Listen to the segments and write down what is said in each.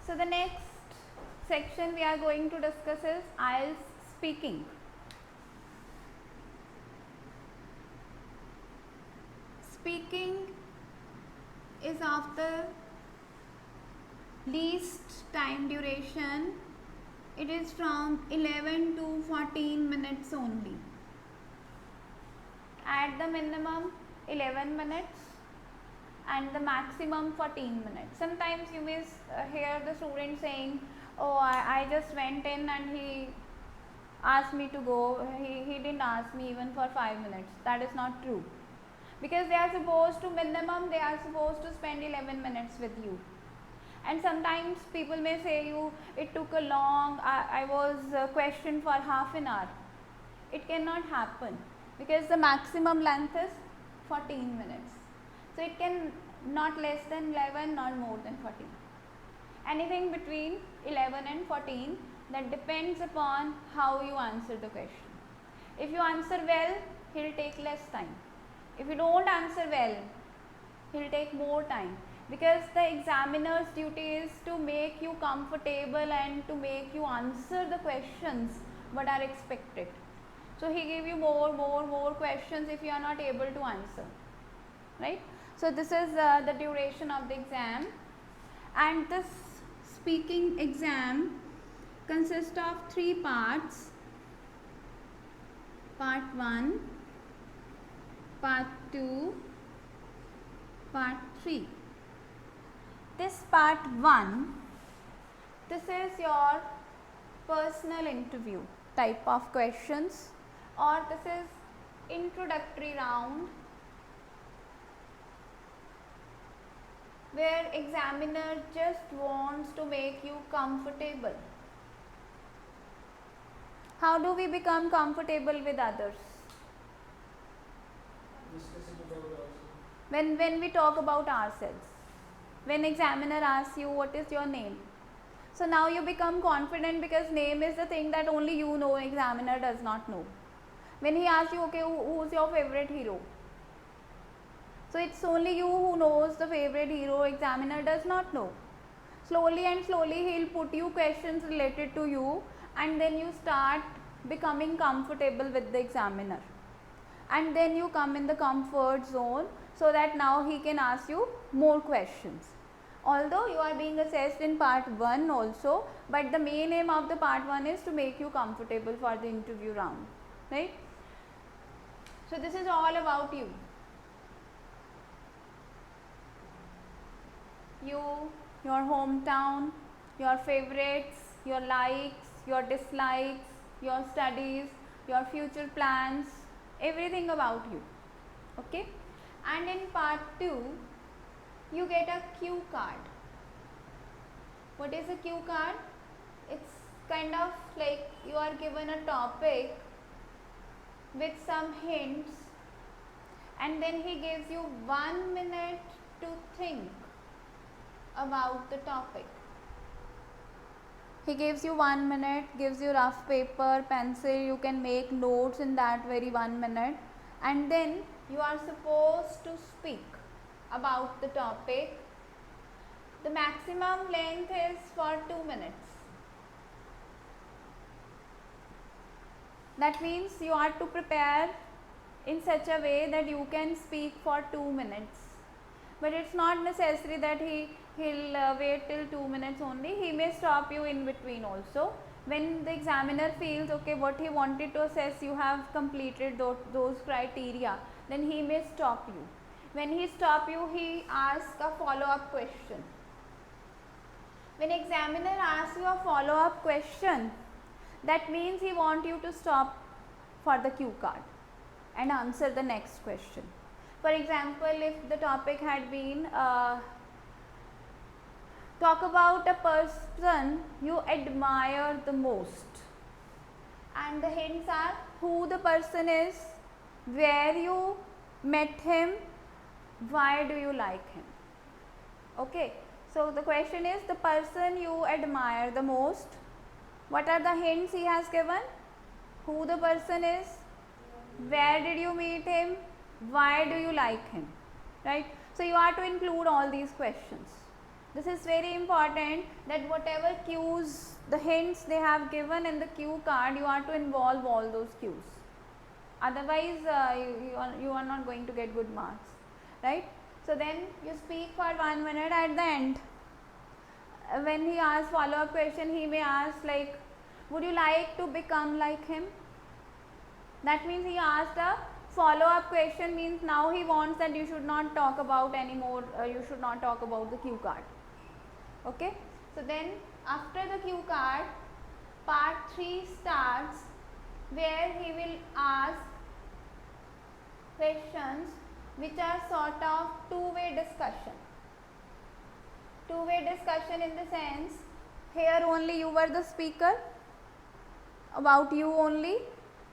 So the next section we are going to discuss is IELTS speaking. Speaking is of the least time duration. It is from 11 to 14 minutes only. At the minimum 11 minutes and the maximum 14 minutes. Sometimes you may hear the student saying, oh, I just went in and he asked me to go, he didn't ask me even for 5 minutes. That is not true, because they are supposed to minimum, they are supposed to spend 11 minutes with you. And sometimes people may say you, it took a long, I was questioned for half an hour. It cannot happen, because the maximum length is 14 minutes. So it can not less than 11 nor more than 14. Anything between 11 and 14, that depends upon how you answer the question. If you answer well, he will take less time. If you don't answer well, he will take more time, because the examiner's duty is to make you comfortable and to make you answer the questions what are expected. So he give you more questions if you are not able to answer, right? So this is the duration of the exam, and this speaking exam consists of 3 parts. Part 1, part 2, part 3. This part 1, this is your personal interview type of questions, or this is introductory round, where examiner just wants to make you comfortable. How do we become comfortable with others? When we talk about ourselves, when examiner asks you what is your name, so now you become confident, because name is the thing that only you know, examiner does not know. When he asks you, okay, who's your favorite hero, so it's only you who knows the favorite hero, examiner does not know. Slowly and slowly he will put you questions related to you, and then you start becoming comfortable with the examiner, and then you come in the comfort zone, so that now he can ask you more questions. Although you are being assessed in part 1 also, but the main aim of the part 1 is to make you comfortable for the interview round, right? So this is all about you. You, your hometown, your favorites, your likes, your dislikes, your studies, your future plans, everything about you, okay? And in part 2, you get a cue card. What is a cue card? It's kind of like you are given a topic with some hints, and then he gives you 1 minute to think about the topic. He gives you 1 minute, gives you rough paper, pencil, you can make notes in that very 1 minute, and then you are supposed to speak about the topic. The maximum length is for 2 minutes. That means you are to prepare in such a way that you can speak for 2 minutes. But it's not necessary that he'll wait till 2 minutes only. He may stop you in between also. When the examiner feels, okay, what he wanted to assess, you have completed those criteria, then he may stop you. When he stops you, he asks a follow-up question. When examiner asks you a follow-up question, that means he wants you to stop for the cue card and answer the next question. For example, if the topic had been talk about a person you admire the most, and the hints are who the person is, where you met him, why do you like him. Okay, so the question is the person you admire the most. What are the hints he has given? Who the person is, where did you meet him, why do you like him, right? So you are to include all these questions. This is very important, that whatever cues, the hints they have given in the cue card, you are to involve all those cues. Otherwise, you are not going to get good marks, right? So then you speak for 1 minute. At the end, when he asks follow-up question, he may ask like, would you like to become like him? That means he asked a follow-up question, means now he wants that you should not talk about anymore, you should not talk about the cue card. Okay, so then after the cue card, part 3 starts, where he will ask questions which are sort of two-way discussion. Two-way discussion in the sense, here only you were the speaker, about you only.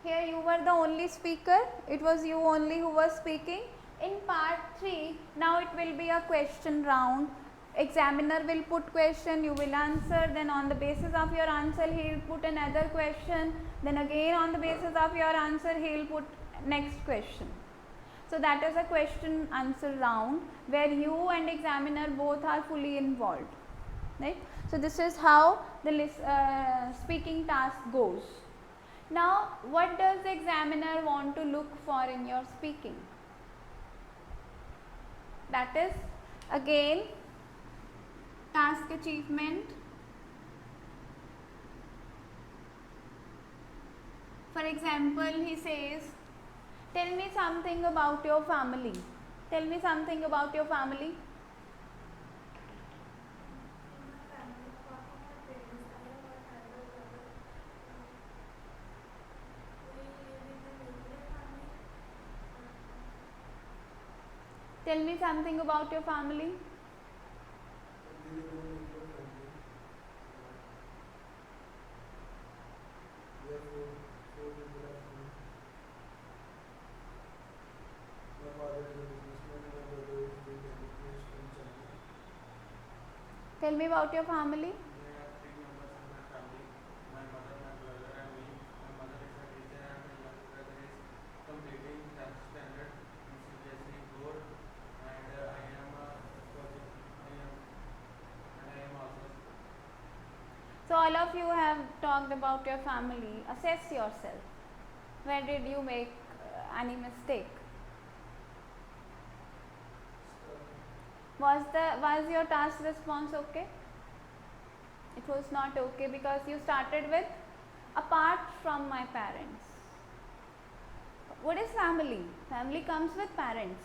Here you were the only speaker, it was you only who was speaking. In part 3, now it will be a question round. Examiner will put question, you will answer, then on the basis of your answer he will put another question, then again on the basis of your answer he will put next question. So that is a question answer round where you and examiner both are fully involved, right? So this is how the speaking task goes. Now what does the examiner want to look for in your speaking? That is again task achievement. For example, he says, tell me something about your family. Tell me something about your family. Tell me something about your family. Tell me about your family. There are 3 members in my family. My mother, my brother and me. My mother is a teacher and my younger brother is completing 10th standard in CBSE board, and I am also. So all of you have talked about your family. Assess yourself. Where did you make any mistake? Was your task response okay? It was not okay because you started with apart from my parents. What is family? Family comes with parents,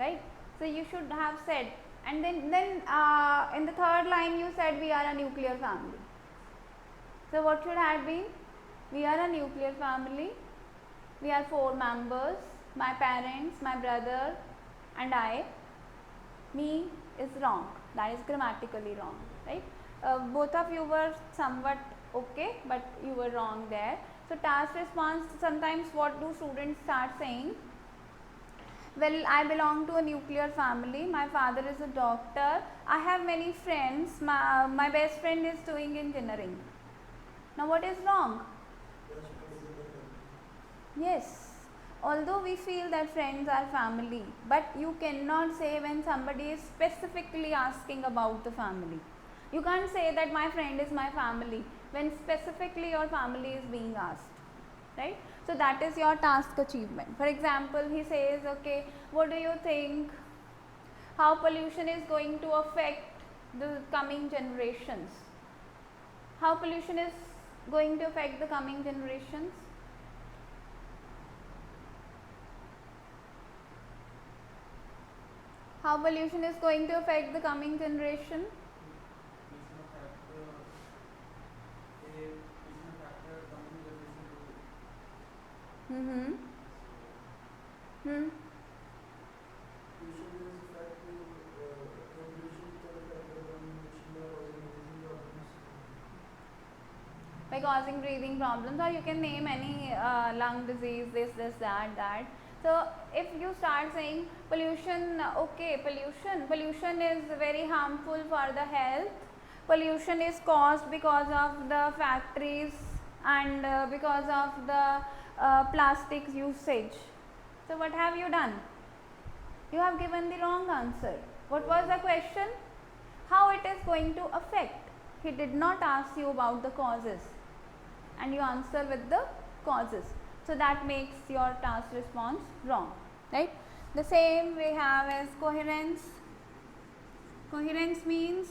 right? So you should have said, and then in the third line you said we are a nuclear family. So what should have been? We are a nuclear family. We are 4 members, my parents, my brother and I. Me is wrong, that is grammatically wrong, right? Both of you were somewhat okay, but you were wrong there. So task response, sometimes what do students start saying? Well, I belong to a nuclear family, my father is a doctor, I have many friends, my best friend is doing engineering. Now what is wrong? Yes. Although we feel that friends are family, but you cannot say when somebody is specifically asking about the family. You can't say that my friend is my family when specifically your family is being asked, right? So that is your task achievement. For example, he says, okay, what do you think how pollution is going to affect the coming generations? How pollution is going to affect the coming generations? How pollution is going to affect the coming generation? By causing breathing problems, or you can name any lung disease, this, that. So if you start saying pollution, okay, pollution is very harmful for the health. Pollution is caused because of the factories and because of the plastics usage. So what have you done? You have given the wrong answer. What was the question? going to affect? He did not ask you about the causes and you answer with the causes. So that makes your task response wrong, right? The same we have as coherence. Coherence means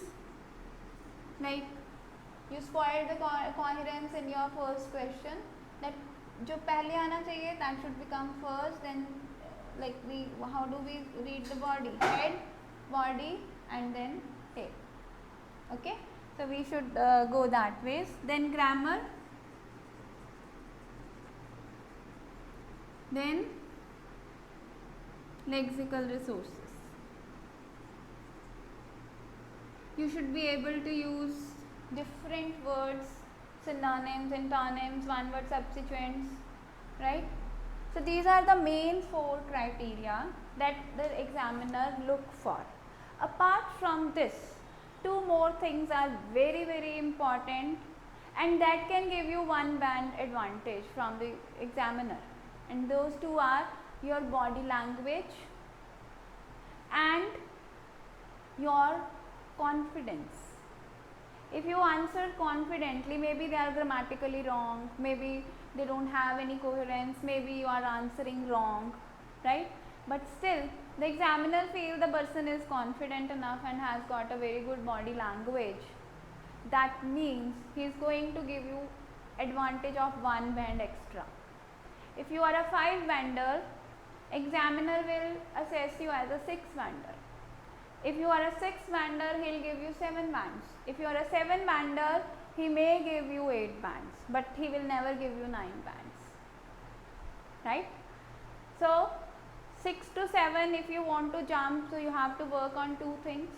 like you spoiled the coherence in your first question, that जो पहले आना चाहिए that should become first, then like we, how do we read the body? Head, body and then tail. Okay, so we should go that ways. Then grammar, then lexical resources. You should be able to use different words, synonyms, antonyms, one word substituents, right? So these are the main 4 criteria that the examiner look for. Apart from this, 2 more things are very, very important, and that can give you 1 band advantage from the examiner, and those 2 are your body language and your confidence. If you answer confidently, maybe they are grammatically wrong, maybe they don't have any coherence, maybe you are answering wrong, right? But still the examiner feels the person is confident enough and has got a very good body language. That means he is going to give you advantage of 1 band extra. If you are a 5 bander, examiner will assess you as a 6 bander. If you are a 6 bander, he will give you 7 bands. If you are a 7 bander, he may give you 8 bands, but he will never give you 9 bands, right? So 6 to 7, if you want to jump, so you have to work on 2 things.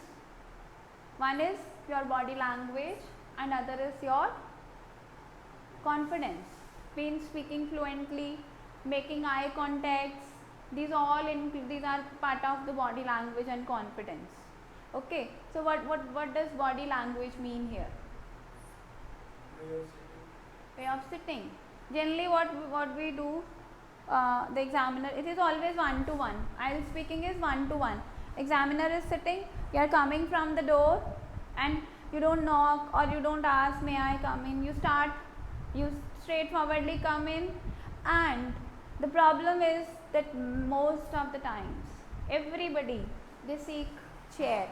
One is your body language and other is your confidence, means speaking fluently, making eye contacts. These are part of the body language and confidence. Okay, so what does body language mean here? Way of sitting. Generally what we do, the examiner, it is always 1-to-1. IELTS speaking is 1-to-1. Examiner is sitting, you are coming from the door and you don't knock or you don't ask, may I come in? You straightforwardly come in, and the problem is that most of the times everybody, they seek chair.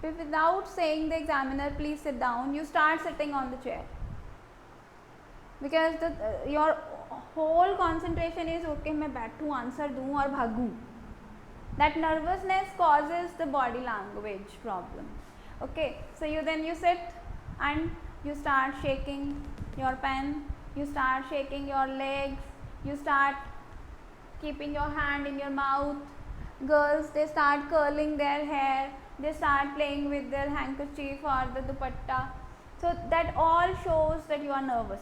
Without saying the examiner, please sit down, you start sitting on the chair, because your whole concentration is okay, मैं बैठूं, answer दूं और भागूं. That nervousness causes the body language problem. Okay, so you sit and you start shaking your pen, you start shaking your legs, you start keeping your hand in your mouth. Girls, they start curling their hair, they start playing with their handkerchief or the dupatta. So that all shows that you are nervous.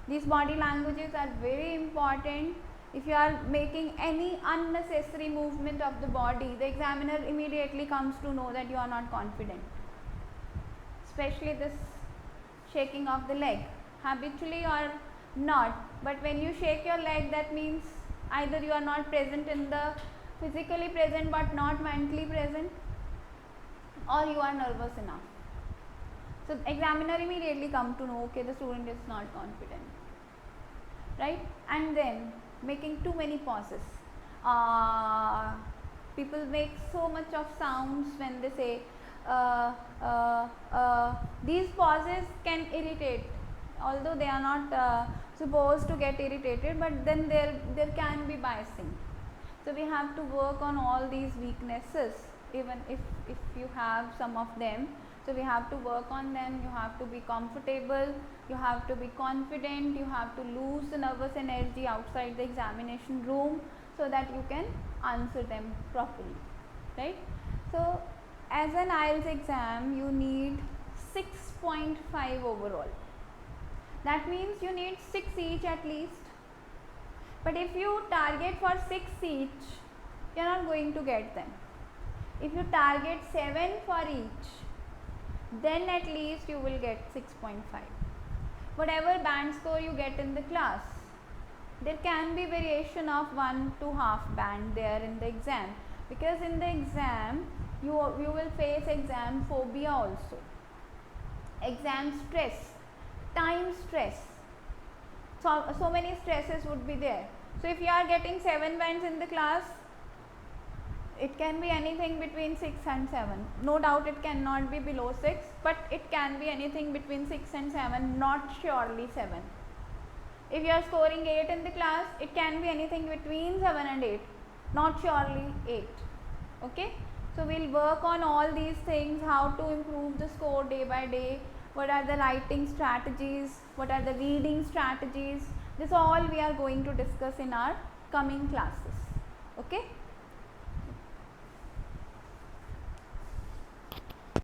These body languages are very important. If you are making any unnecessary movement of the body, the examiner immediately comes to know that you are not confident. Especially this shaking of the leg, habitually or not, but when you shake your leg, that means either you are not present in the physically present but not mentally present, or you are nervous enough. So examiner immediately come to know, okay, the student is not confident, right? And then making too many pauses. People make so much of sounds when they say these pauses can irritate, although they are not supposed to get irritated, but then there can be biasing. So we have to work on all these weaknesses, even if you have some of them. So we have to work on them. You have to be comfortable, you have to be confident, you have to lose the nervous energy outside the examination room so that you can answer them properly, right? So as an IELTS exam, you need 6.5 overall. That means you need 6 each at least. But if you target for 6 each, you are not going to get them. If you target 7 for each, then at least you will get 6.5. Whatever band score you get in the class, there can be variation of 1 to half band there in the exam, because in the exam you you will face exam phobia also, exam stress, time stress. So many stresses would be there. So if you are getting 7 bands in the class, it can be anything between 6 and 7. No doubt it cannot be below 6, but it can be anything between 6 and 7, not surely 7. If you are scoring 8 in the class, it can be anything between 7 and 8, not surely 8. Okay, so we'll work on all these things, how to improve the score day by day, what are the writing strategies, what are the reading strategies. This all we are going to discuss in our coming classes. Okay.